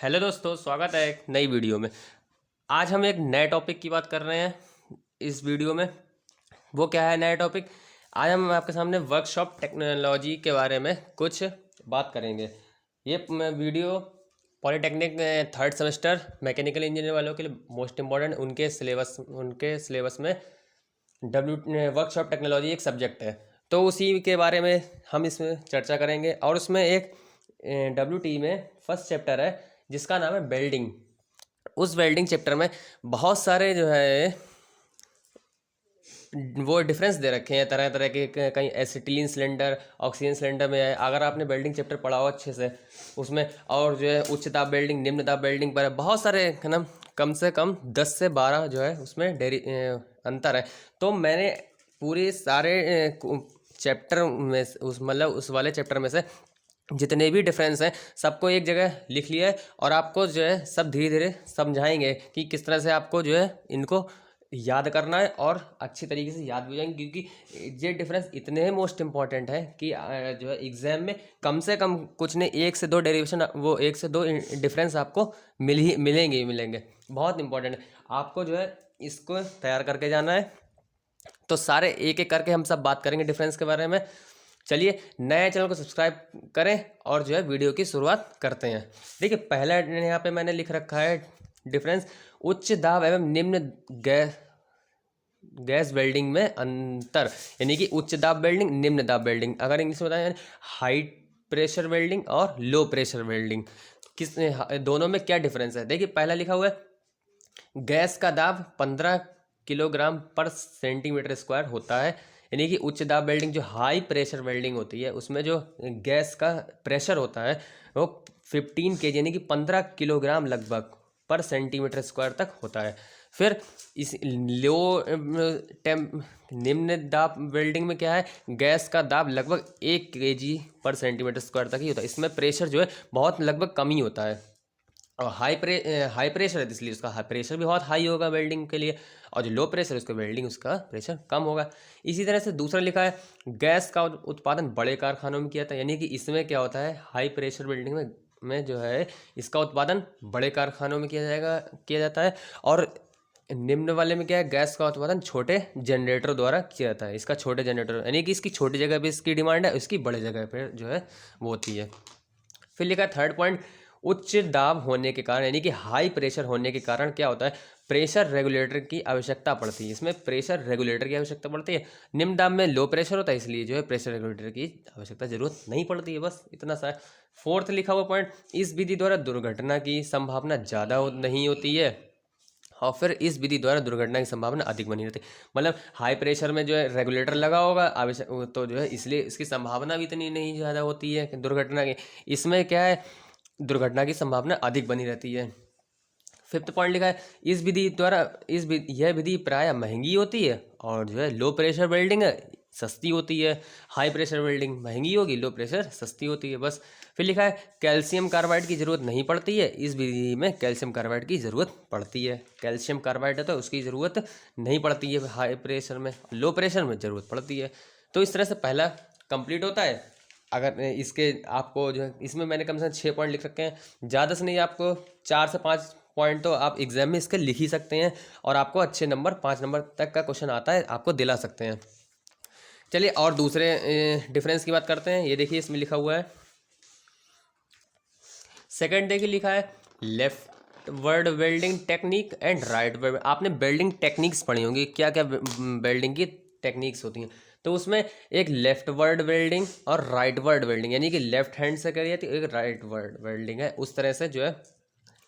Hello दोस्तों, स्वागत है एक नई वीडियो में। आज हम एक नए टॉपिक की बात कर रहे हैं इस वीडियो में। वो क्या है नया टॉपिक? आज हम आपके सामने वर्कशॉप टेक्नोलॉजी के बारे में कुछ बात करेंगे। ये video polytechnic third semester mechanical engineer वालों के लिए मोस्ट इम्पॉर्टेंट उनके सिलेबस में वर्कशॉप टेक्नोलॉजी एक सब्जेक्ट है, तो उसी के बारे में हम इसमें चर्चा करेंगे। और उसमें एक WT में फर्स्ट चैप्टर है जिसका नाम है वेल्डिंग। उस वेल्डिंग चैप्टर में बहुत सारे जो है वो डिफरेंस दे रखे हैं, तरह तरह के। कहीं एसिटिलीन सिलेंडर, ऑक्सीजन सिलेंडर में है। अगर आपने वेल्डिंग चैप्टर पढ़ा हो अच्छे से उसमें, और जो है उच्च दाब वेल्डिंग, निम्न दाब वेल्डिंग पर बहुत सारे है ना, कम से कम 10 से 12 जो है उसमें अंतर है। तो मैंने पूरे सारे चैप्टर में उस वाले चैप्टर में से जितने भी डिफरेंस हैं सबको एक जगह लिख लिया है, और आपको जो है सब धीरे धीरे समझाएंगे कि किस तरह से आपको जो है इनको याद करना है और अच्छी तरीके से याद भी हो जाएंगे। क्योंकि ये डिफरेंस इतने ही मोस्ट इम्पॉर्टेंट है कि जो है एग्जाम में कम से कम कुछ नहीं, 1 से 2 डेरिवेशन, वो 1 से 2 डिफरेंस आपको मिलेंगे ही मिलेंगे। बहुत इंपॉर्टेंट है, आपको जो है इसको तैयार करके जाना है। तो सारे एक एक करके हम सब बात करेंगे डिफरेंस के बारे में। चलिए नए चैनल को सब्सक्राइब करें और जो है वीडियो की शुरुआत करते हैं। देखिए पहला यहाँ पे मैंने लिख रखा है डिफरेंस, उच्च दाब एवं निम्न गैस वेल्डिंग में अंतर। यानी कि उच्च दाब वेल्डिंग, निम्न दाब वेल्डिंग। अगर इंग्लिश में बताएं, हाई प्रेशर वेल्डिंग और लो प्रेशर वेल्डिंग, किस दोनों में क्या डिफरेंस है। देखिए पहला लिखा हुआ है गैस का दाब 15 किलोग्राम पर सेंटीमीटर स्क्वायर होता है। यानी कि उच्च दाब वेल्डिंग, जो हाई प्रेशर वेल्डिंग होती है, उसमें जो गैस का प्रेशर होता है वो 15 kg यानी कि 15 किलोग्राम लगभग पर सेंटीमीटर स्क्वायर तक होता है। फिर इस लो निम्न दाब वेल्डिंग में क्या है, गैस का दाब लगभग 1 kg पर सेंटीमीटर स्क्वायर तक ही होता है। इसमें प्रेशर जो है बहुत लगभग कम ही होता है। और हाई प्रेशर है, इसलिए उसका प्रेशर भी बहुत हाई होगा वेल्डिंग के लिए, और जो लो प्रेशर है उसका वेल्डिंग उसका प्रेशर कम होगा। इसी तरह से दूसरा लिखा है गैस का उत्पादन बड़े कारखानों में किया था। यानी कि इसमें क्या होता है, हाई प्रेशर वेल्डिंग में जो है इसका उत्पादन बड़े कारखानों में किया जाता है। और निम्न वाले में क्या है, गैस का उत्पादन छोटे जनरेटर द्वारा किया जाता है। इसका छोटे जनरेटर यानी कि इसकी छोटी जगह पे इसकी डिमांड है, इसकी बड़े जगह पे जो है वो होती है। फिर लिखा है थर्ड पॉइंट, उच्च दाब होने के कारण यानी कि हाई प्रेशर होने के कारण क्या होता है, प्रेशर रेगुलेटर की आवश्यकता पड़ती है। इसमें प्रेशर रेगुलेटर की आवश्यकता पड़ती है। निम्न दाब में लो प्रेशर होता है, इसलिए जो है प्रेशर रेगुलेटर की आवश्यकता जरूरत नहीं पड़ती है। बस इतना सा है। फोर्थ लिखा हुआ पॉइंट, इस विधि द्वारा दुर्घटना की संभावना ज़्यादा नहीं होती है, और फिर इस विधि द्वारा दुर्घटना की संभावना अधिक बनी रहती है। मतलब हाई प्रेशर में जो है रेगुलेटर लगा होगा आवश्यक, तो जो है इसलिए इसकी संभावना भी इतनी नहीं ज़्यादा होती है दुर्घटना की। इसमें क्या है, दुर्घटना की संभावना अधिक बनी रहती है। फिफ्थ पॉइंट लिखा है, यह विधि प्रायः महंगी होती है, और जो है लो प्रेशर वेल्डिंग है सस्ती होती है। हाई प्रेशर वेल्डिंग महंगी होगी, लो प्रेशर सस्ती होती है। बस। फिर लिखा है कैल्शियम कार्बाइड की ज़रूरत नहीं पड़ती है, इस विधि में कैल्शियम कार्बाइड की ज़रूरत पड़ती है। कैल्शियम कार्बाइड है तो उसकी ज़रूरत नहीं पड़ती है हाई प्रेशर में, लो प्रेशर में ज़रूरत पड़ती है। तो इस तरह से पहला कंप्लीट होता है। अगर इसके आपको जो है, इसमें मैंने कम से कम 6 पॉइंट लिख रखे हैं, ज़्यादा से नहीं, आपको 4 से 5 पॉइंट तो आप एग्जाम में इसके लिख ही सकते हैं, और आपको अच्छे नंबर 5 नंबर तक का क्वेश्चन आता है आपको दिला सकते हैं। चलिए और दूसरे डिफरेंस की बात करते हैं। ये देखिए इसमें लिखा हुआ है सेकंड देखिए लिखा है left word welding technique and right word. आपने वेल्डिंग टेक्निक्स पढ़ी होंगी, क्या क्या वेल्डिंग की टेक्निक्स होती हैं। तो उसमें एक लेफ्ट वर्ड वेल्डिंग और राइट वर्ड वेल्डिंग, यानी कि लेफ्ट हैंड से करी जाती है, एक राइट वर्ड वेल्डिंग है। उस तरह से जो है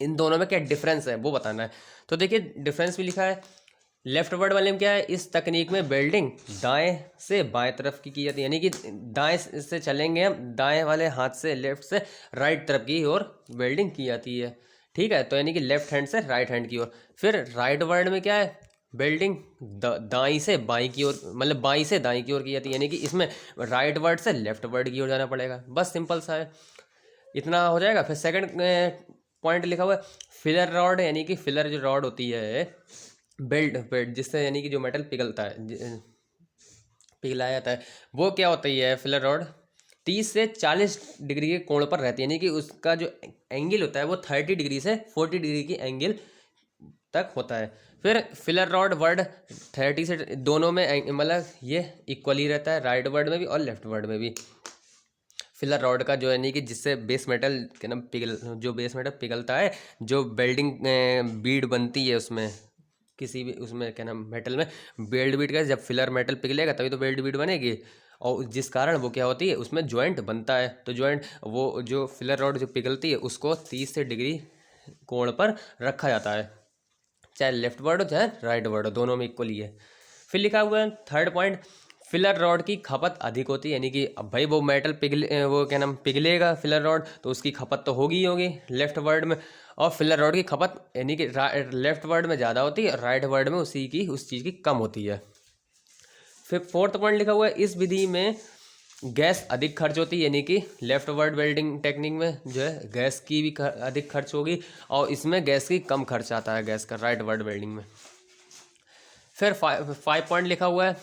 इन दोनों में क्या डिफरेंस है वो बताना है। तो देखिए डिफरेंस भी लिखा है। लेफ्ट वर्ड वाले में क्या है, इस तकनीक में वेल्डिंग दाएं से बाएं तरफ की जाती है। यानी कि दाएं से चलेंगे हम, दाएं वाले हाथ से, लेफ्ट से राइट तरफ की ओर वेल्डिंग की जाती है। ठीक है, तो यानी कि लेफ्ट हैंड से राइट हैंड की ओर। फिर राइट वर्ड में क्या है, वेल्डिंग दाई से बाई की ओर, मतलब बाई से दाई की ओर की जाती है। यानी कि इसमें राइट वर्ड से लेफ्ट वर्ड की ओर जाना पड़ेगा। बस सिंपल सा है, इतना हो जाएगा। फिर सेकंड पॉइंट लिखा हुआ है फिलर रॉड, यानी कि फिलर जो रॉड होती है बेल्ट जिससे यानी कि जो मेटल पिघलता है, पिघलाया जाता है, वो क्या होती है फिलर रॉड। 30 से 40 डिग्री के कोण पर रहती है, यानी कि उसका जो एंगल होता है वो 30 डिग्री से 40 डिग्री की एंगल तक होता है। फिर फिलर रॉड वर्ड 30 से दोनों में मतलब ये इक्वली रहता है, राइट वर्ड में भी और लेफ्ट वर्ड में भी। फिलर रॉड का जो है नहीं कि जिससे बेस मेटल के नाम जो बेस मेटल पिघलता है, जो वेल्डिंग बीड बनती है उसमें, किसी भी उसमें क्या नाम मेटल में वेल्ड बीड का, जब फिलर मेटल पिघलेगा तभी तो वेल्ड बीड बनेगी, और जिस कारण वो क्या होती है उसमें जॉइंट बनता है। तो जॉइंट वो जो फिलर रॉड जो पिघलती है उसको 30 डिग्री कोण पर रखा जाता है, चाहे लेफ्ट वर्ड हो चाहे राइट वर्ड हो, दोनों में इक्वली है। फिर लिखा हुआ है थर्ड पॉइंट, फिलर रॉड की खपत अधिक होती है, यानी कि अब भाई वो मेटल वो क्या नाम पिघलेगा फिलर रॉड, तो उसकी खपत तो होगी ही होगी लेफ्ट वर्ड में, और फिलर रॉड की खपत यानी कि लेफ्ट वर्ड में ज़्यादा होती है, राइट वर्ड में उस चीज़ की कम होती है। फिर फोर्थ पॉइंट लिखा हुआ है, इस विधि में गैस अधिक खर्च होती है, यानी कि लेफ्ट वर्ड वेल्डिंग टेक्निक में जो है गैस की भी अधिक खर्च होगी, और इसमें गैस की कम खर्च आता है गैस का राइट वर्ड वेल्डिंग में। फिर 5 पॉइंट लिखा हुआ है,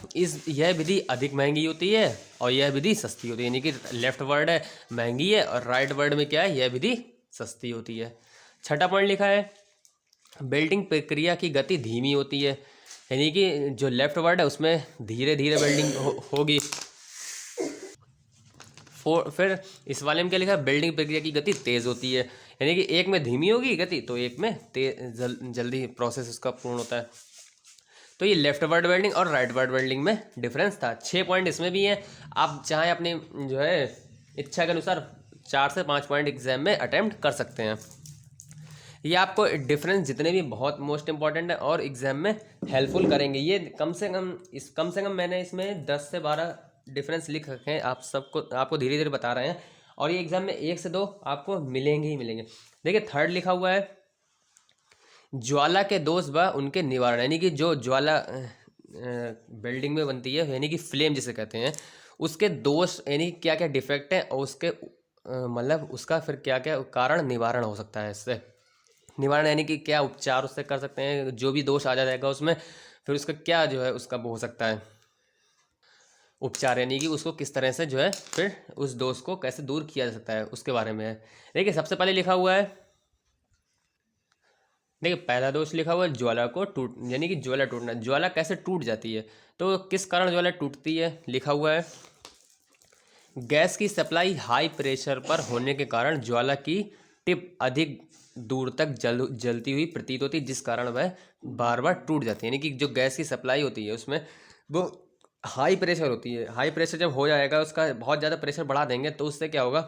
यह विधि अधिक महंगी होती है और यह विधि सस्ती होती है, यानी कि लेफ्ट वर्ड है महंगी है और राइट वर्ड में क्या है यह विधि सस्ती होती है। छठा पॉइंट लिखा है, वेल्डिंग प्रक्रिया की गति धीमी होती है, यानी कि जो लेफ्ट वर्ड है उसमें धीरे धीरे वेल्डिंग होगी। फिर इस वाले में क्या लिखा है, वेल्डिंग प्रक्रिया की गति तेज़ होती है, यानी कि एक में धीमी होगी गति तो एक में जल्दी प्रोसेस उसका पूर्ण होता है। तो ये लेफ्ट वर्ड वेल्डिंग और राइट वर्ड वेल्डिंग में डिफरेंस था। 6 पॉइंट इसमें भी हैं, आप चाहे अपनी जो है इच्छा के अनुसार 4 से 5 पॉइंट एग्जाम में अटेम्प्ट कर सकते हैं। ये आपको डिफरेंस जितने भी बहुत मोस्ट इंपॉर्टेंट है और एग्जाम में हेल्पफुल करेंगे। ये कम से कम मैंने इसमें 10 से 12 डिफरेंस लिख रखे हैं, आपको धीरे धीरे बता रहे हैं, और ये एग्जाम में 1 से 2 आपको मिलेंगे ही मिलेंगे। देखिए थर्ड लिखा हुआ है, ज्वाला के दोष व उनके निवारण, यानी कि जो ज्वाला बिल्डिंग में बनती है यानी कि फ्लेम जिसे कहते हैं, उसके दोष यानी क्या क्या डिफेक्ट है और उसके मतलब उसका फिर क्या क्या कारण निवारण हो सकता है। इससे निवारण यानी कि क्या उपचार उससे कर सकते हैं, जो भी दोष आ जाएगा उसमें फिर उसका क्या जो है उसका वो हो सकता है उपचार, यानी कि उसको किस तरह से जो है फिर उस दोष को कैसे दूर किया जा सकता है उसके बारे में है। देखिए सबसे पहले लिखा हुआ है, देखिए पहला दोष लिखा हुआ है ज्वाला को टूट, यानी कि ज्वाला टूटना, ज्वाला कैसे टूट जाती है, तो किस कारण ज्वाला टूटती है लिखा हुआ है, गैस की सप्लाई हाई प्रेशर पर होने के कारण ज्वाला की टिप अधिक दूर तक जलती हुई प्रतीत होती है, जिस कारण वह बार बार टूट जाती है। यानी कि जो गैस की सप्लाई होती है उसमें वो हाई प्रेशर होती है, हाई प्रेशर जब हो जाएगा उसका बहुत ज़्यादा प्रेशर बढ़ा देंगे तो उससे क्या होगा,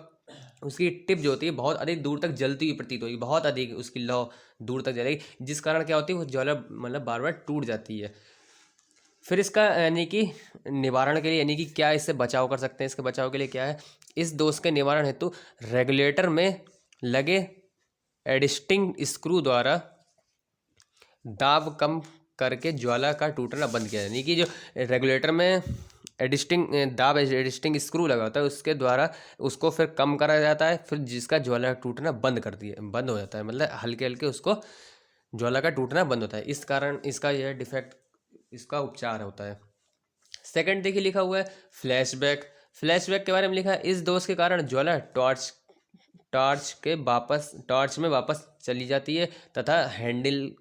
उसकी टिप जो होती है बहुत अधिक दूर तक जलती हुई प्रतीत होगी, बहुत अधिक उसकी लौ दूर तक जलेगी, जिस कारण क्या होती है वो ज्वाला मतलब बार बार टूट जाती है। फिर इसका यानी कि निवारण के लिए यानी कि क्या इससे बचाव कर सकते हैं, इसके बचाव के लिए क्या है, इस दोष के निवारण हेतु रेगुलेटर में लगे एडजस्टिंग स्क्रू द्वारा दाब कम करके ज्वाला का टूटना बंद किया, यानी कि जो रेगुलेटर में एडजस्टिंग स्क्रू लगा होता है उसके द्वारा उसको फिर कम करा जाता है, फिर जिसका ज्वाला टूटना बंद हो जाता है, मतलब हल्के हल्के उसको ज्वाला का टूटना बंद होता है। इस कारण इसका यह डिफेक्ट इसका उपचार होता है। सेकंड देखिए लिखा हुआ है फ्लैशबैक, फ्लैशबैक के बारे में लिखा है, इस दोष के कारण ज्वाला टॉर्च में वापस चली जाती है तथा हैंडल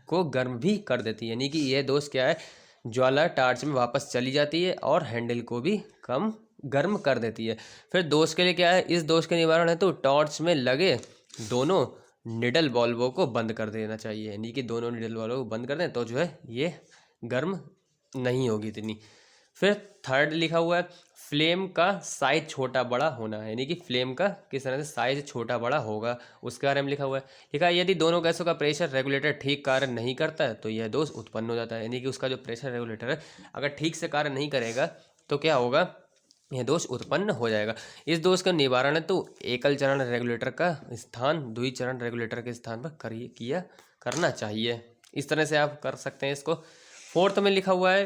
को गर्म भी कर देती है, यानी कि यह दोष क्या है, ज्वाला टॉर्च में वापस चली जाती है और हैंडल को भी कम गर्म कर देती है। फिर दोष के लिए क्या है, इस दोष के निवारण है तो टॉर्च में लगे दोनों निडल बॉल्वों को बंद कर देना चाहिए, यानी कि दोनों निडल बॉल्वों को बंद कर दें तो जो है ये गर्म नहीं होगी इतनी। फिर थर्ड लिखा हुआ है फ्लेम का साइज छोटा बड़ा होना है, यानी कि फ्लेम का किस तरह से साइज छोटा बड़ा होगा उसके बारे में लिखा हुआ है। लिखा है यदि दोनों गैसों का प्रेशर रेगुलेटर ठीक कार्य नहीं करता है तो यह दोष उत्पन्न हो जाता है, यानी कि उसका जो प्रेशर रेगुलेटर है अगर ठीक से कार्य नहीं करेगा तो क्या होगा, यह दोष उत्पन्न हो जाएगा। इस दोष का निवारण है तो एकल चरण रेगुलेटर का स्थान द्वि चरण रेगुलेटर के स्थान पर करना चाहिए। इस तरह से आप कर सकते हैं इसको। फोर्थ में लिखा हुआ है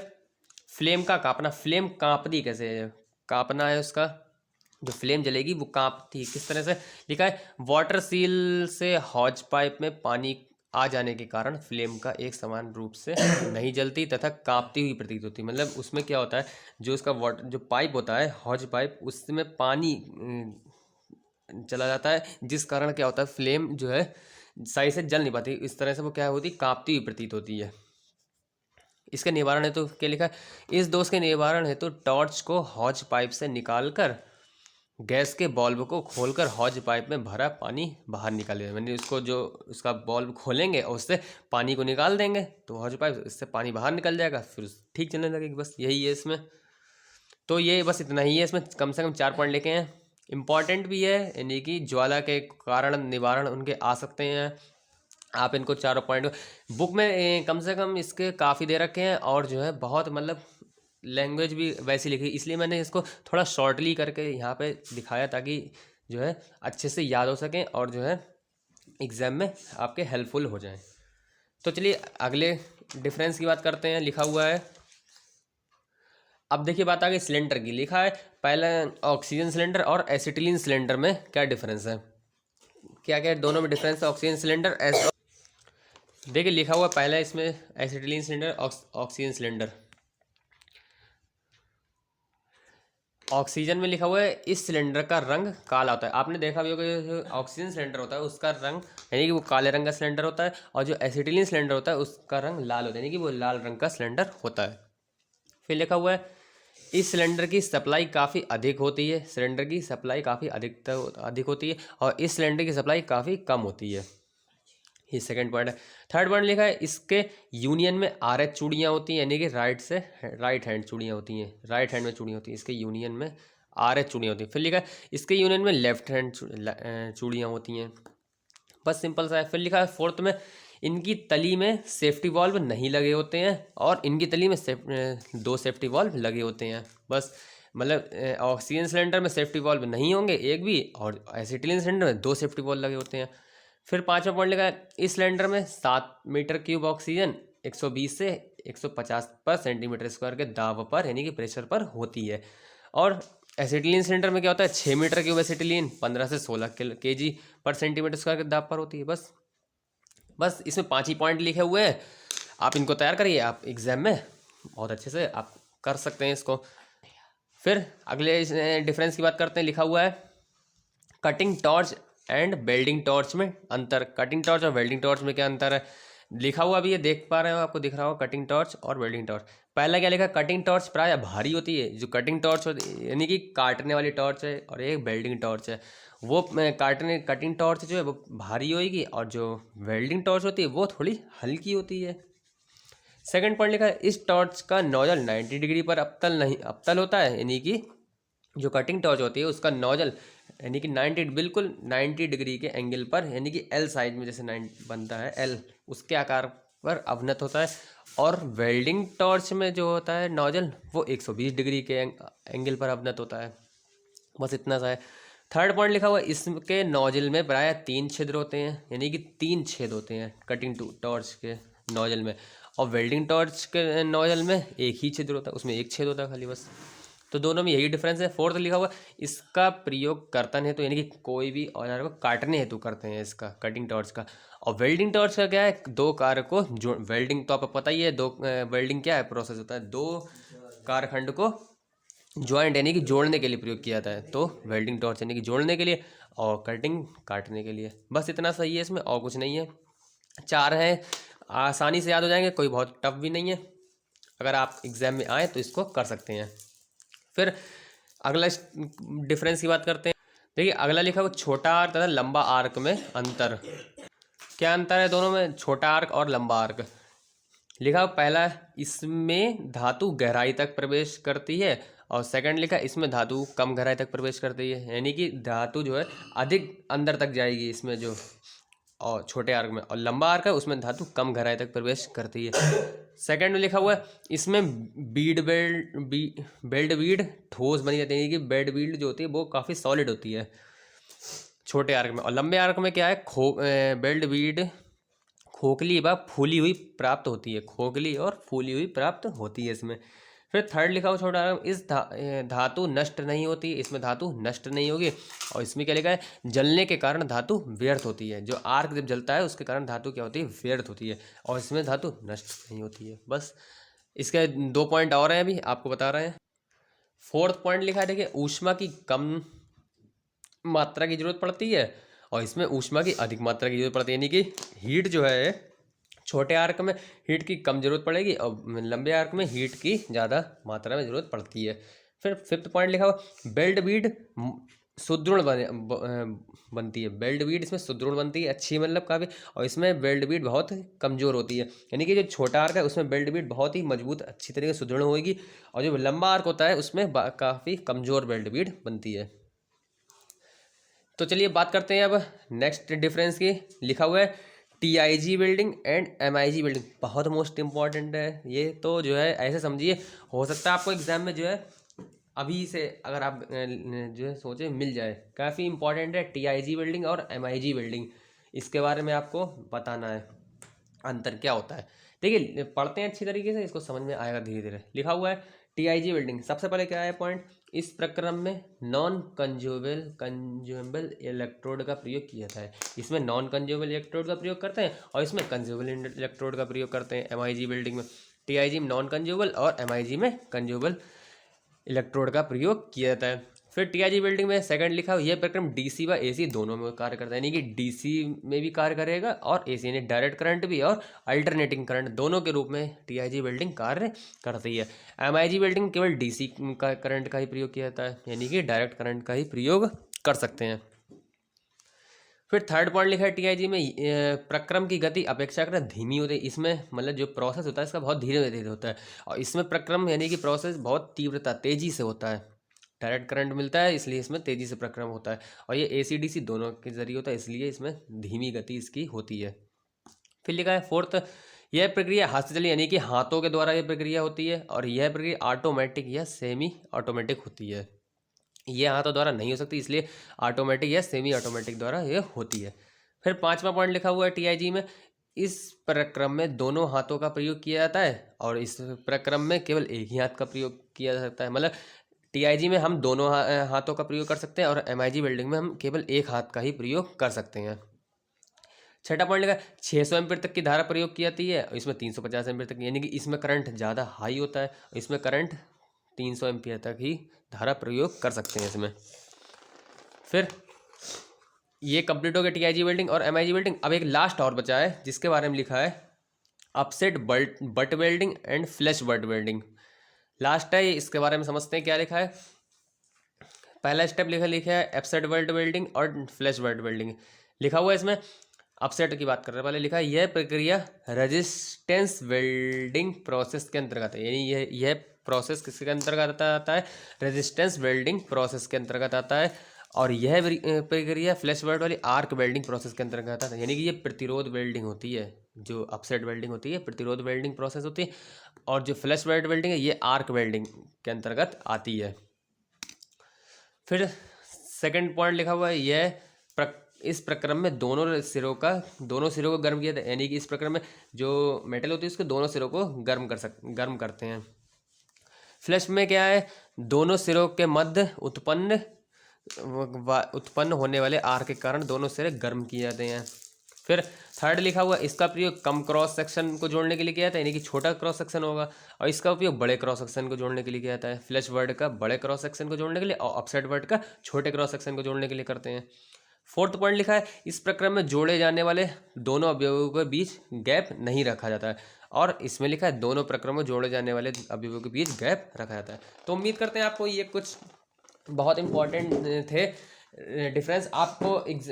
फ्लेम का कांपना, फ्लेम कांपती कैसे है, कांपना है उसका, जो फ्लेम जलेगी वो कांपती किस तरह से, लिखा है वाटर सील से हॉज पाइप में पानी आ जाने के कारण फ्लेम का एक समान रूप से नहीं जलती तथा कांपती हुई प्रतीत होती। मतलब उसमें क्या होता है, जो उसका वाटर जो पाइप होता है हौज पाइप, उसमें पानी चला जाता है, जिस कारण क्या होता है फ्लेम जो है सही से जल नहीं पाती। इस तरह से वो क्या होती, कांपती हुई प्रतीत होती है। इसके निवारण हेतु क्या लिखा है, इस दोष के निवारण हेतु टॉर्च को हौज पाइप से निकालकर गैस के बॉल्ब को खोलकर हौज पाइप में भरा पानी बाहर निकाले। मैंने उसको जो उसका बॉल्ब खोलेंगे और उससे पानी को निकाल देंगे तो हौज पाइप इससे पानी बाहर निकल जाएगा, फिर ठीक चलने लगेगी। बस यही है इसमें। तो ये बस इतना ही है, इसमें कम से कम 4 पॉइंट लिखे हैं। इम्पॉर्टेंट भी है, यानी कि ज्वाला के कारण निवारण उनके आ सकते हैं। आप इनको चारों पॉइंट बुक में कम से कम इसके काफ़ी दे रखे हैं, और जो है बहुत मतलब लैंग्वेज भी वैसी लिखी, इसलिए मैंने इसको थोड़ा शॉर्टली करके यहाँ पे दिखाया ताकि जो है अच्छे से याद हो सकें और जो है एग्ज़ाम में आपके हेल्पफुल हो जाएं। तो चलिए अगले डिफरेंस की बात करते हैं। लिखा हुआ है, अब देखिए बात आ गई सिलेंडर की। लिखा है पहले ऑक्सीजन सिलेंडर और एसिटिलीन सिलेंडर में क्या डिफरेंस है, क्या क्या दोनों में डिफरेंस है। ऑक्सीजन सिलेंडर देखिए लिखा हुआ पहला इसमें acetylene cylinder, oxygen cylinder. Oxygen में लिखा हुआ है इस सिलेंडर का रंग काला होता है। आपने देखा भी होगा जो ऑक्सीजन सिलेंडर होता है उसका रंग यानी कि वो काले रंग का सिलेंडर होता है, और जो एसिटिलीन सिलेंडर होता है उसका रंग लाल होता है, यानी कि वो लाल रंग का सिलेंडर होता है। फिर लिखा हुआ है इस सिलेंडर की सप्लाई काफ़ी अधिक होती है, सिलेंडर की सप्लाई काफ़ी अधिक होती है, और इस सिलेंडर की सप्लाई काफ़ी कम होती है। ये सेकंड पॉइंट है। थर्ड पॉइंट लिखा है इसके यूनियन में RH चूड़ियाँ होती हैं, यानी कि राइट हैंड चूड़ियाँ होती हैं, राइट हैंड में चूड़ियाँ होती हैं, इसके यूनियन में RH चूड़ियाँ होती हैं। फिर लिखा है इसके यूनियन में लेफ्ट हैंड चूड़ियाँ होती हैं। बस सिंपल सा है। फिर लिखा है फोर्थ में इनकी तली में सेफ्टी वॉल्व नहीं लगे होते हैं, और इनकी तली में 2 सेफ्टी वॉल्व लगे होते हैं। बस मतलब ऑक्सीजन सिलेंडर में सेफ्टी वॉल्व नहीं होंगे एक भी, और एसिटिलीन सिलेंडर में 2 सेफ्टी वॉल्व लगे होते हैं। फिर 5वां पॉइंट लिखा है इस सिलेंडर में 7 मीटर क्यूब ऑक्सीजन 120 से 150 पर सेंटीमीटर स्क्वायर के दाब पर यानी कि प्रेशर पर होती है, और एसिटिलीन सिलेंडर में क्या होता है 6 मीटर क्यूब एसिटिलीन 15 से 16 kg पर सेंटीमीटर स्क्वायर के दाब पर होती है। बस इसमें 5 ही पॉइंट लिखे हुए हैं, आप इनको तैयार करिए, आप एग्जाम में बहुत अच्छे से आप कर सकते हैं इसको। फिर अगले डिफरेंस की बात करते हैं। लिखा हुआ है cutting torch and welding torch में अंतर। कटिंग टॉर्च और वेल्डिंग टॉर्च में क्या अंतर है, लिखा हुआ भी है, देख पा रहे हो, आपको दिख रहा हो कटिंग टॉर्च और वेल्डिंग टॉर्च। पहला क्या लिखा, कटिंग टॉर्च प्रायः भारी होती है, जो कटिंग टॉर्च होती है यानी कि काटने वाली टॉर्च है, और एक वेल्डिंग टॉर्च है वो कटिंग टॉर्च जो है वो भारी होगी, और जो वेल्डिंग टॉर्च होती है वो थोड़ी हल्की होती है। सेकंड पॉइंट लिखा है इस टॉर्च का नोजल 90 डिग्री पर अवतल होता है, यानी कि जो कटिंग टॉर्च होती है उसका नोजल यानी कि 90 डिग्री के एंगल पर, यानी कि L साइज में जैसे 9 बनता है L, उसके आकार पर अवनत होता है। और वेल्डिंग टॉर्च में जो होता है नोजल वो 120 डिग्री के एंगल पर अवनत होता है। बस इतना सा है। थर्ड पॉइंट लिखा हुआ है इसके नोजल में प्रायः 3 छिद्र होते हैं, यानी कि 3 छेद होते हैं कटिंग टॉर्च के नोजल में, और वेल्डिंग टॉर्च के नोजल में एक ही छिद्र होता है, उसमें एक छेद होता है खाली बस। तो दोनों में यही डिफरेंस है। फोर्थ लिखा हुआ इसका प्रयोग कर्तन हेतु, यानी कि कोई भी औजार को काटने हेतु करते हैं इसका कटिंग टॉर्च का। और वेल्डिंग टॉर्च का क्या है, 2 कार्य को जो वेल्डिंग तो आपको पता ही है, वेल्डिंग क्या है, प्रोसेस होता है 2 कारखंड को ज्वाइंट यानी कि जोड़ने के लिए प्रयोग किया जाता है। तो वेल्डिंग टॉर्च यानी कि जोड़ने के लिए, और कटिंग काटने के लिए। बस इतना सही है, इसमें और कुछ नहीं है। 4 है, आसानी से याद हो जाएंगे, कोई बहुत टफ भी नहीं है, अगर आप एग्जाम में आए तो इसको कर सकते हैं। फिर अगला डिफरेंस की बात करते हैं। देखिए अगला लिखा हुआ छोटा आर्क तथा लंबा आर्क में अंतर। क्या अंतर है दोनों में, छोटा आर्क और लंबा आर्क। लिखा हुआ पहला इसमें धातु गहराई तक प्रवेश करती है, और सेकंड लिखा इसमें धातु कम गहराई तक प्रवेश करती है, यानी कि धातु जो है अधिक अंदर तक जाएगी इसमें जो, और छोटे आर्क में। और लंबा आर्क है उसमें धातु कम गहराई तक प्रवेश करती है। सेकंड में लिखा हुआ है इसमें बेल्ट बीड ठोस बनी जाती है, यानी कि बेल्ट बीड जो होती है वो काफ़ी सॉलिड होती है छोटे आर्क में। और लंबे आर्क में क्या है, बेल्ट बीड खोखली व फूली हुई प्राप्त होती है, खोखली और फूली हुई प्राप्त होती है इसमें। फिर थर्ड लिखा हुआ छोटा आर्क, इस धातु नष्ट नहीं होती, इसमें धातु नष्ट नहीं होगी। और इसमें क्या लिखा है, जलने के कारण धातु व्यर्थ होती है। जो आर्क जब जलता है उसके कारण धातु क्या होती है, व्यर्थ होती है। और इसमें धातु नष्ट नहीं होती है। बस इसके 2 पॉइंट और हैं, अभी आपको बता रहे हैं। फोर्थ पॉइंट लिखा है, देखिए ऊष्मा की कम मात्रा की जरूरत पड़ती है और इसमें ऊष्मा की अधिक मात्रा की जरूरत पड़ती है। यानी कि हीट जो है छोटे आर्क में हीट की कम जरूरत पड़ेगी और लंबे आर्क में हीट की ज़्यादा मात्रा में जरूरत पड़ती है। फिर फिफ्थ पॉइंट लिखा हुआ, बेल्ट बीड सुदृढ़ बनती है। बेल्ट बीड इसमें सुदृढ़ बनती है, अच्छी मतलब काफ़ी। और इसमें बेल्ट बीड बहुत कमज़ोर होती है। यानी कि जो छोटा आर्क है उसमें बेल्ट बीड बहुत ही मजबूत अच्छी तरीके से सुदृढ़ होगी और जो लंबा आर्क होता है उसमें काफ़ी कमज़ोर बेल्ट बीड बनती है। तो चलिए बात करते हैं अब नेक्स्ट डिफरेंस की। लिखा हुआ है TIG welding and MIG welding, बहुत मोस्ट इंपॉर्टेंट है ये। तो जो है ऐसे समझिए, हो सकता है आपको एग्जाम में जो है अभी से अगर आप जो है सोचे मिल जाए, काफ़ी इंपॉर्टेंट है TIG वेल्डिंग और MIG वेल्डिंग। इसके बारे में आपको बताना है अंतर क्या होता है। देखिए पढ़ते हैं अच्छी तरीके से, इसको समझ में आएगा धीरे धीरे। लिखा हुआ है TIG वेल्डिंग, सबसे पहले क्या है पॉइंट, इस प्रक्रम में नॉन कंज्यूमेबल इलेक्ट्रोड का प्रयोग किया जाता है। इसमें नॉन कंज्यूमेबल इलेक्ट्रोड का प्रयोग करते हैं और इसमें कंज्यूमेबल इलेक्ट्रोड का प्रयोग करते हैं। MIG वेल्डिंग में TIG में नॉन कंज्यूमेबल और MIG में कंज्यूमेबल इलेक्ट्रोड का प्रयोग किया जाता है। फिर TIG वेल्डिंग में सेकंड लिखा हुआ, यह प्रक्रम DC व AC दोनों में कार्य करता है। यानी कि DC में भी कार्य करेगा और AC यानी डायरेक्ट करंट भी और अल्टरनेटिंग करंट दोनों के रूप में TIG वेल्डिंग कार्य करती है। MIG वेल्डिंग केवल DC का करंट का ही प्रयोग किया जाता है, यानी कि डायरेक्ट करंट का ही प्रयोग कर सकते हैं। फिर थर्ड पॉइंट लिखा है TIG में प्रक्रम की गति अपेक्षाकृत धीमी होती है। इसमें मतलब जो प्रोसेस होता है इसका बहुत धीरे धीरे होता है और इसमें प्रक्रम यानी कि प्रोसेस बहुत तीव्रता तेजी से होता है। डायरेक्ट करंट मिलता है इसलिए इसमें तेजी से प्रक्रम होता है और ये AC DC दोनों के जरिए होता है, इसलिए इसमें धीमी गति इसकी होती है। फिर लिखा है फोर्थ, यह प्रक्रिया हाथ से चली यानी कि हाथों के द्वारा यह प्रक्रिया होती है और यह प्रक्रिया ऑटोमेटिक या सेमी ऑटोमेटिक होती है। ये हाथों द्वारा नहीं हो सकती, इसलिए ऑटोमेटिक या सेमी ऑटोमेटिक द्वारा ये होती है। फिर पांचवा पॉइंट लिखा हुआ है TIG में, इस प्रक्रम में दोनों हाथों का प्रयोग किया जाता है और इस प्रक्रम में केवल एक ही हाथ का प्रयोग किया जा सकता है। मतलब TIG में हम दोनों हाथों का प्रयोग कर सकते हैं और MIG वेल्डिंग में हम केवल एक हाथ का ही प्रयोग कर सकते हैं। छठा पॉइंट लिखा 600 एम्पीयर तक की धारा प्रयोग की जाती है और इसमें 350 एम्पीयर तक, यानी कि इसमें करंट ज़्यादा हाई होता है और इसमें करंट 300 एम्पीयर तक ही धारा प्रयोग कर सकते हैं इसमें। फिर ये कंप्लीट हो गया TIG वेल्डिंग और MIG वेल्डिंग। अब एक लास्ट और बचा है जिसके बारे में लिखा है upset butt welding and flash butt welding. Last है, इसके बारे में समझते हैं क्या लिखा है। पहला स्टेप लिखा है अपसेट बट वेल्डिंग और फ्लैश बट वेल्डिंग। लिखा हुआ है इसमें अपसेट की बात कर रहे हैं, पहले लिखा है यह प्रक्रिया रेजिस्टेंस वेल्डिंग प्रोसेस के अंतर्गत है। यानी यह प्रोसेस किसके अंतर्गत आता है, रेजिस्टेंस वेल्डिंग प्रोसेस के अंतर्गत आता है। और यह प्रक्रिया फ्लैश वेल्ड वाली आर्क वेल्डिंग प्रोसेस के अंतर्गत आता है। यानी कि ये प्रतिरोध वेल्डिंग होती है, जो अपसेट वेल्डिंग होती है प्रतिरोध वेल्डिंग प्रोसेस होती है और जो फ्लैश वेल्डिंग है ये आर्क वेल्डिंग के अंतर्गत आती है। फिर सेकंड पॉइंट लिखा हुआ है यह इस प्रक्रम में दोनों सिरों को गर्म किया जाता है। यानी कि इस प्रक्रम में जो मेटल होती है उसके दोनों सिरों को गर्म करते हैं। फ्लैश में क्या है, दोनों सिरों के मध्य उत्पन्न होने वाले आर्क के कारण दोनों सिरे गर्म किए जाते हैं। फिर थर्ड लिखा हुआ इसका प्रयोग कम क्रॉस सेक्शन को जोड़ने के लिए किया जाता है, यानी कि छोटा क्रॉस सेक्शन होगा और इसका उपयोग बड़े क्रॉस सेक्शन को जोड़ने के लिए किया जाता है। फ्लैश वर्ड का बड़े क्रॉस सेक्शन को जोड़ने के लिए और अपसेट वर्ड का छोटे क्रॉस सेक्शन को जोड़ने के लिए करते हैं। फोर्थ पॉइंट लिखा है इस प्रक्रम में जोड़े जाने वाले दोनों अवयवों के बीच गैप नहीं रखा जाता है और इसमें लिखा है दोनों प्रक्रम में जोड़े जाने वाले अवयवों के बीच गैप रखा जाता है। तो उम्मीद करते हैं आपको ये कुछ बहुत इंपॉर्टेंट थे डिफरेंस। आपको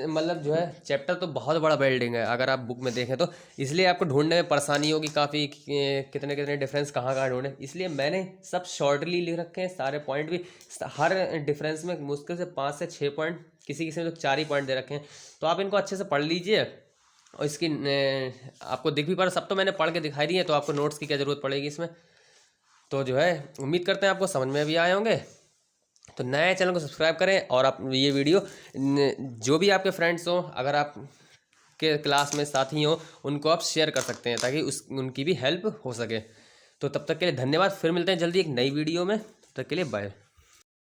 मतलब जो है चैप्टर तो बहुत बड़ा वेल्डिंग है अगर आप बुक में देखें तो, इसलिए आपको ढूंढने में परेशानी होगी काफ़ी कितने कितने डिफरेंस कहाँ ढूंढें। इसलिए मैंने सब शॉर्टली लिख रखे हैं, सारे पॉइंट भी हर डिफरेंस में मुश्किल से 5 से 6 पॉइंट, किसी किसी में तो 4 ही पॉइंट दे रखे हैं। तो आप इनको अच्छे से पढ़ लीजिए और इसकी आपको दिख भी पा रहा, सब तो मैंने पढ़ के दिखाई दी है, तो आपको नोट्स की क्या ज़रूरत पड़ेगी इसमें। तो जो है उम्मीद करते हैं आपको समझ में भी आए होंगे। तो नए चैनल को सब्सक्राइब करें और आप ये वीडियो जो भी आपके फ्रेंड्स हो, अगर आप के क्लास में साथी हो, उनको आप शेयर कर सकते हैं ताकि उनकी भी हेल्प हो सके। तो तब तक के लिए धन्यवाद, फिर मिलते हैं जल्दी एक नई वीडियो में, तब तक के लिए बाय।